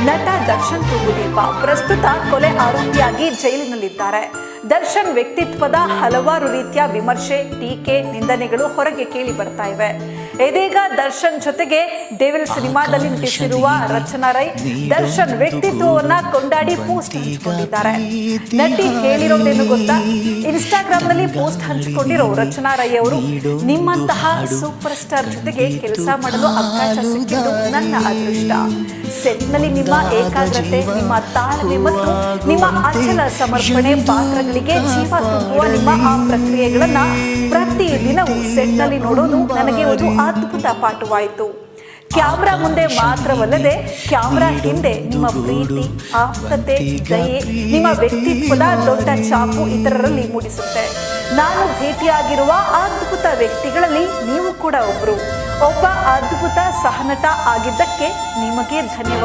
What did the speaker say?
ನಟ ದರ್ಶನ್ ತೂಗುದೀಪ ಪ್ರಸ್ತುತ ಕೊಲೆ ಆರೋಪಿಯಾಗಿ ಜೈಲಿನಲ್ಲಿದ್ದಾರೆ. ದರ್ಶನ್ ವ್ಯಕ್ತಿತ್ವದ ಹಲವಾರು ರೀತಿಯ ವಿಮರ್ಶೆ, ಟೀಕೆ, ನಿಂದನೆಗಳು ಹೊರಗೆ ಕೇಳಿ ಬರ್ತಾ ಇವೆ. ಇದೀಗ ದರ್ಶನ್ ಜೊತೆಗೆ ಡೆವಿಲ್ ಸಿನಿಮಾದಲ್ಲಿ ನಟಿಸಿರುವ ರಚನಾ ರೈ ದರ್ಶನ್ ವ್ಯಕ್ತಿತ್ವವನ್ನ ಕೊಂಡಾಡಿ ಪೋಸ್ಟ್ ಹಂಚಿಕೊಂಡಿದ್ದಾರೆ. ನಟಿ ಹೇಳಿರೋದೇನು ಗೊತ್ತಾ? ಇನ್ಸ್ಟಾಗ್ರಾಮ್ ಪೋಸ್ಟ್ ಹಂಚಿಕೊಂಡಿರೋ ರಚನಾ ರೈ ಅವರು, ನಿಮ್ಮಂತಹ ಸೂಪರ್ ಸ್ಟಾರ್ ಜೊತೆಗೆ ಕೆಲಸ ಮಾಡಲು ಅವಕಾಶ ಸಿಕ್ಕಿದ್ದು ನನ್ನ ಅದೃಷ್ಟ. ಸೆಟ್ನಲ್ಲಿ ನಿಮ್ಮ ಏಕಾಗ್ರತೆ, ನಿಮ್ಮ ತಾಳ್ಮೆ ಮತ್ತು ನಿಮ್ಮ ಅಚಲ ಸಮರ್ಪಣೆ, ಪಾತ್ರಗಳಿಗೆ ಜೀವ ತುಂಬುವ ನಿಮ್ಮ ಆ ಪ್ರಕ್ರಿಯೆಗಳನ್ನ ಪ್ರತಿ ದಿನವೂ ಸೆಟ್ನಲ್ಲಿ ನೋಡೋದು ನನಗೆ ಒಂದು ಅದ್ಭುತ ಪಾಠವಾಯಿತು. ಕ್ಯಾಮ್ರಾ ಮುಂದೆ ಮಾತ್ರವಲ್ಲದೆ ಕ್ಯಾಮ್ರಾ ಹಿಂದೆ ನಿಮ್ಮ ಪ್ರೀತಿ, ಆಪ್ತತೆ, ದಯೆ, ನಿಮ್ಮ ವ್ಯಕ್ತಿತ್ವದ ದೊಡ್ಡ ಛಾಪು ಇತರರಲ್ಲಿ ಮೂಡಿಸುತ್ತೆ. ನಾನು ಭೇಟಿಯಾಗಿರುವ ಅದ್ಭುತ ವ್ಯಕ್ತಿಗಳಲ್ಲಿ ನೀವು ಕೂಡ ಒಬ್ಬ ಅದ್ಭುತ ಸಹನಟ ಆಗಿದ್ದಕ್ಕೆ ನಿಮಗೆ ಧನ್ಯವಾದ.